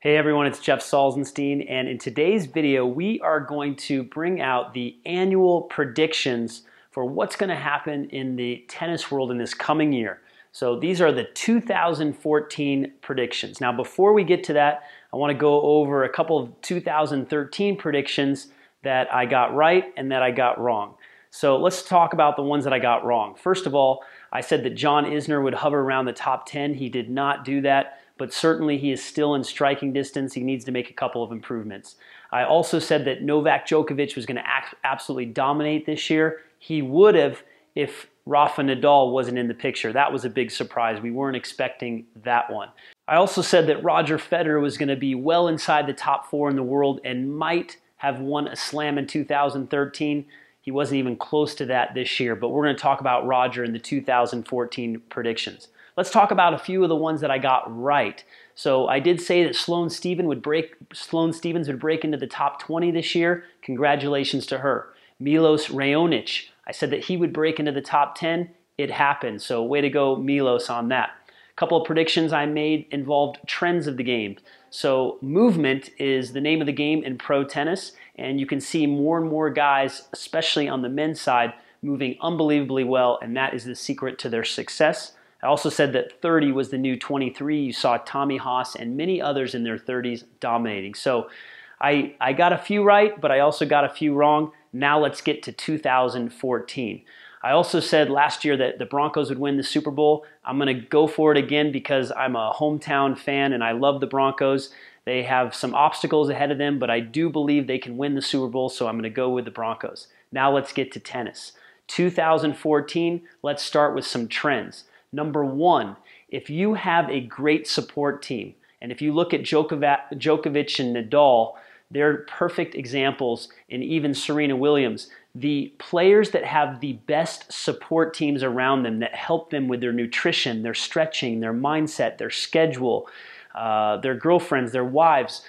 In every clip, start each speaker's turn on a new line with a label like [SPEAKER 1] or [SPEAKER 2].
[SPEAKER 1] Hey everyone, it's Jeff Salzenstein, and in today's video we are going to bring out the annual predictions for what's going to happen in the tennis world in this coming year. So these are the 2014 predictions. Now before we get to that, I want to go over a couple of 2013 predictions that I got right and that I got wrong. So let's talk about the ones that I got wrong. First of all, I said that John Isner would hover around the top 10. He did not do that, but certainly he is still in striking distance. He needs to make a couple of improvements. I also said that Novak Djokovic was going to absolutely dominate this year. He would have if Rafa Nadal wasn't in the picture. That was a big surprise. We weren't expecting that one. I also said that Roger Federer was going to be well inside the top 4 in the world and might have won a slam in 2013. He wasn't even close to that this year, but we're going to talk about Roger in the 2014 predictions. Let's talk about a few of the ones that I got right. So I did say that Sloane Stephens would break into the top 20 this year. Congratulations to her. Milos Raonic, I said that he would break into the top 10. It happened, so way to go Milos on that. A couple of predictions I made involved trends of the game. So movement is the name of the game in pro tennis, and you can see more and more guys, especially on the men's side, moving unbelievably well, and that is the secret to their success. I also said that 30 was the new 23. You saw Tommy Haas and many others in their 30s dominating. So I got a few right, but I also got a few wrong. Now let's get to 2014. I also said last year that the Broncos would win the Super Bowl. I'm going to go for it again because I'm a hometown fan and I love the Broncos. They have some obstacles ahead of them, but I do believe they can win the Super Bowl, so I'm going to go with the Broncos. Now let's get to tennis. 2014, let's start with some trends. Number one, if you have a great support team, and if you look at Djokovic and Nadal, they're perfect examples, and even Ryne Williams. The players that have the best support teams around them that help them with their nutrition, their stretching, their mindset, their schedule, their girlfriends, their wives,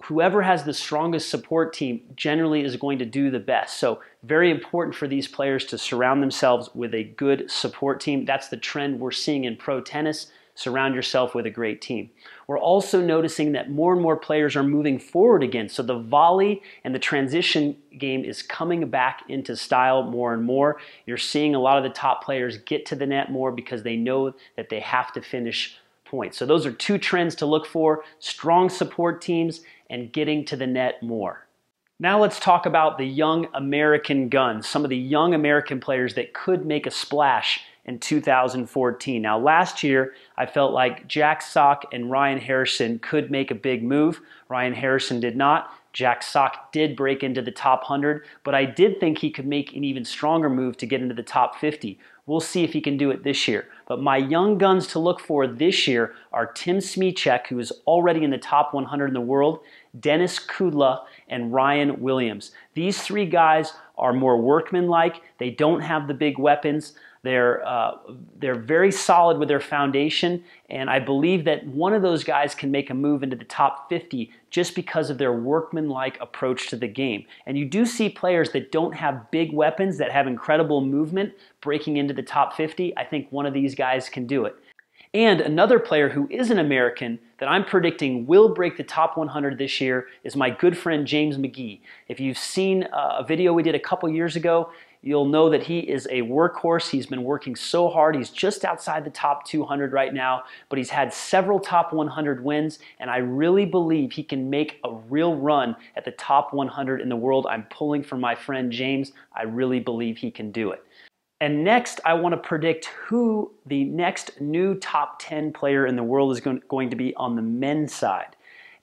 [SPEAKER 1] whoever has the strongest support team generally is going to do the best. So very important for these players to surround themselves with a good support team. That's the trend we're seeing in pro tennis. Surround yourself with a great team. We're also noticing that more and more players are moving forward again. So the volley and the transition game is coming back into style more and more. You're seeing a lot of the top players get to the net more because they know that they have to finish points. So those are two trends to look for: strong support teams and getting to the net more. Now let's talk about the young American guns, some of the young American players that could make a splash in 2014. Now last year, I felt like Jack Sock and Ryan Harrison could make a big move. Ryan Harrison did not. Jack Sock did break into the top 100, but I did think he could make an even stronger move to get into the top 50. We'll see if he can do it this year. But my young guns to look for this year are Tim Smycheck, who is already in the top 100 in the world, Denis Kudla, and Ryne Williams. These three guys are more workmanlike. They don't have the big weapons. They're very solid with their foundation, and I believe that one of those guys can make a move into the top 50 just because of their workmanlike approach to the game. And you do see players that don't have big weapons that have incredible movement breaking into the top 50. I think one of these guys can do it. And another player who is an American that I'm predicting will break the top 100 this year is my good friend James McGee. If you've seen a video we did a couple years ago, you'll know that he is a workhorse. He's been working so hard. He's just outside the top 200 right now, but he's had several top 100 wins, and I really believe he can make a real run at the top 100 in the world. I'm pulling for my friend James. I really believe he can do it. And next, I want to predict who the next new top 10 player in the world is going to be on the men's side.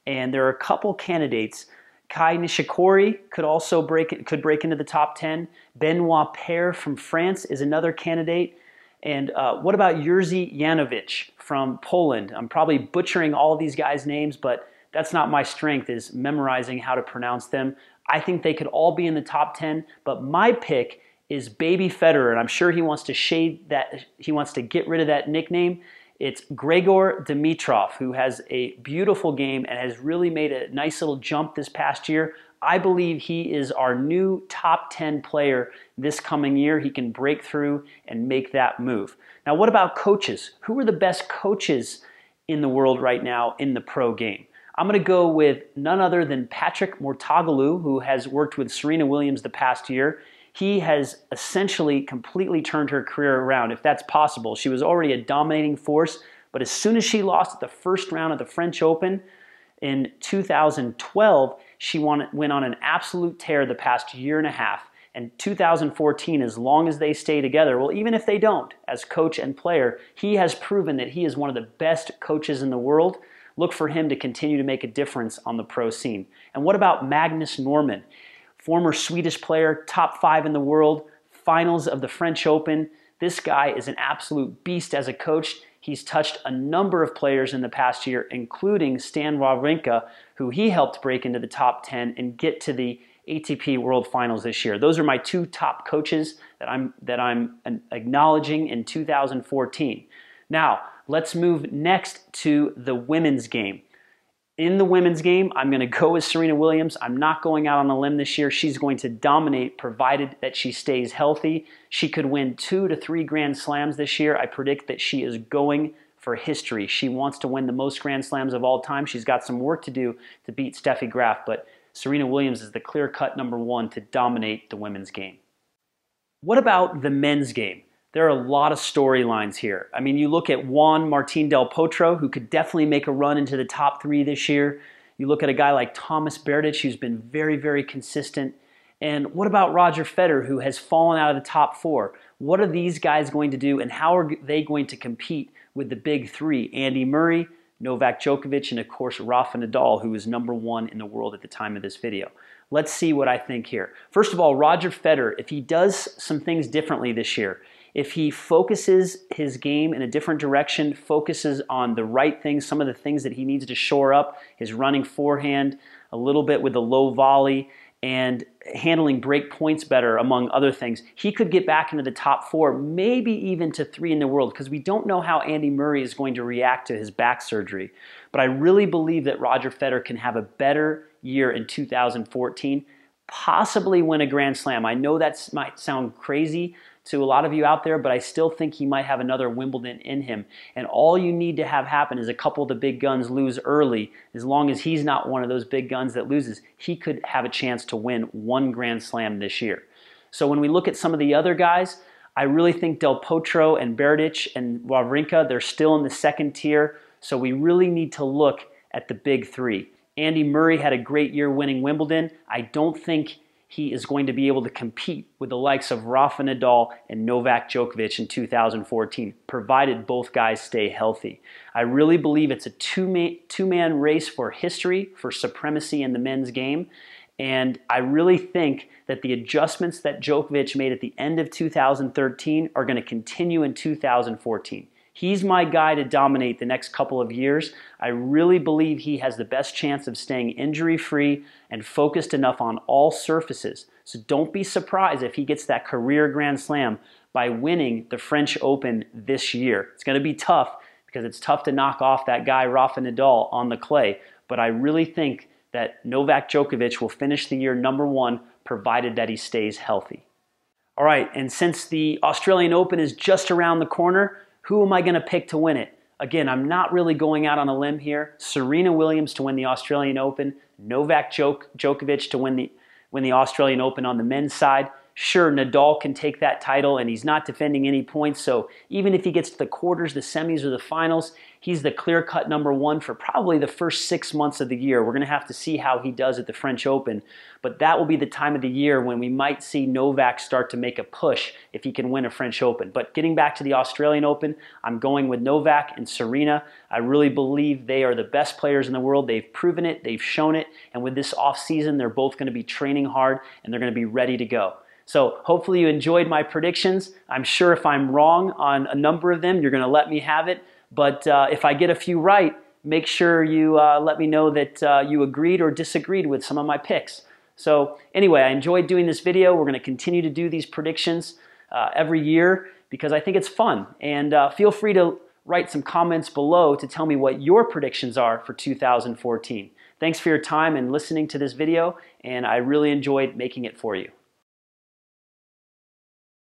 [SPEAKER 1] And there are a couple candidates. Kai Nishikori could break into the top 10. Benoit Paire from France is another candidate. And what about Jerzy Janowicz from Poland? I'm probably butchering all of these guys' names, but that's not my strength, is memorizing how to pronounce them. I think they could all be in the top 10, but my pick is Baby Federer, and I'm sure he wants to shade that, he wants to get rid of that nickname. It's Grigor Dimitrov, who has a beautiful game and has really made a nice little jump this past year. I believe he is our new top 10 player this coming year. He can break through and make that move. Now, what about coaches? Who are the best coaches in the world right now in the pro game? I'm going to go with none other than Patrick Mouratoglou, who has worked with Serena Williams the past year. He has essentially completely turned her career around, if that's possible. She was already a dominating force, but as soon as she lost at the first round of the French Open in 2012, she went on an absolute tear the past year and a half. And 2014, as long as they stay together, well, even if they don't, as coach and player, he has proven that he is one of the best coaches in the world. Look for him to continue to make a difference on the pro scene. And what about Magnus Norman? Former Swedish player, top 5 in the world, finals of the French Open. This guy is an absolute beast as a coach. He's touched a number of players in the past year, including Stan Wawrinka, who he helped break into the top 10 and get to the ATP World Finals this year. Those are my 2 top coaches that I'm acknowledging in 2014. Now, let's move next to the women's game. In the women's game, I'm going to go with Serena Williams. I'm not going out on a limb this year. She's going to dominate provided that she stays healthy. She could win 2 to 3 Grand Slams this year. I predict that she is going for history. She wants to win the most Grand Slams of all time. She's got some work to do to beat Steffi Graf, but Serena Williams is the clear-cut #1 to dominate the women's game. What about the men's game? There are a lot of storylines here. I mean, you look at Juan Martín del Potro, who could definitely make a run into the top 3 this year. You look at a guy like Thomas Berdych, who's been very, very consistent. And what about Roger Federer, who has fallen out of the top 4? What are these guys going to do, and how are they going to compete with the big 3? Andy Murray, Novak Djokovic, and of course Rafa Nadal, who is #1 in the world at the time of this video. Let's see what I think here. First of all, Roger Federer, if he does some things differently this year, if he focuses his game in a different direction, focuses on the right things, some of the things that he needs to shore up, his running forehand, a little bit with the low volley, and handling break points better, among other things, he could get back into the top 4, maybe even to 3 in the world, because we don't know how Andy Murray is going to react to his back surgery. But I really believe that Roger Federer can have a better year in 2014, possibly win a Grand Slam. I know that might sound crazy to a lot of you out there, but I still think he might have another Wimbledon in him. And all you need to have happen is a couple of the big guns lose early. As long as he's not one of those big guns that loses, he could have a chance to win 1 Grand Slam this year. So when we look at some of the other guys, I really think Del Potro and Berdych and Wawrinka, they're still in the 2nd tier. So we really need to look at the big 3. Andy Murray had a great year winning Wimbledon. I don't think he is going to be able to compete with the likes of Rafa Nadal and Novak Djokovic in 2014, provided both guys stay healthy. I really believe it's a two-man race for history, for supremacy in the men's game, and I really think that the adjustments that Djokovic made at the end of 2013 are going to continue in 2014. He's my guy to dominate the next couple of years. I really believe he has the best chance of staying injury-free and focused enough on all surfaces. So don't be surprised if he gets that career Grand Slam by winning the French Open this year. It's going to be tough because it's tough to knock off that guy Rafa Nadal on the clay. But I really think that Novak Djokovic will finish the year #1, provided that he stays healthy. All right, and since the Australian Open is just around the corner, who am I going to pick to win it? Again, I'm not really going out on a limb here. Serena Williams to win the Australian Open, Novak Djokovic to win the Australian Open on the men's side. Sure, Nadal can take that title, and he's not defending any points, so even if he gets to the quarters, the semis, or the finals, he's the clear-cut #1 for probably the first 6 months of the year. We're going to have to see how he does at the French Open, but that will be the time of the year when we might see Novak start to make a push if he can win a French Open. But getting back to the Australian Open, I'm going with Novak and Serena. I really believe they are the best players in the world. They've proven it, they've shown it, and with this off-season, they're both going to be training hard, and they're going to be ready to go. So hopefully you enjoyed my predictions. I'm sure if I'm wrong on a number of them, you're going to let me have it. But if I get a few right, make sure you let me know that you agreed or disagreed with some of my picks. So anyway, I enjoyed doing this video. We're going to continue to do these predictions every year because I think it's fun. And feel free to write some comments below to tell me what your predictions are for 2014. Thanks for your time and listening to this video, and I really enjoyed making it for you.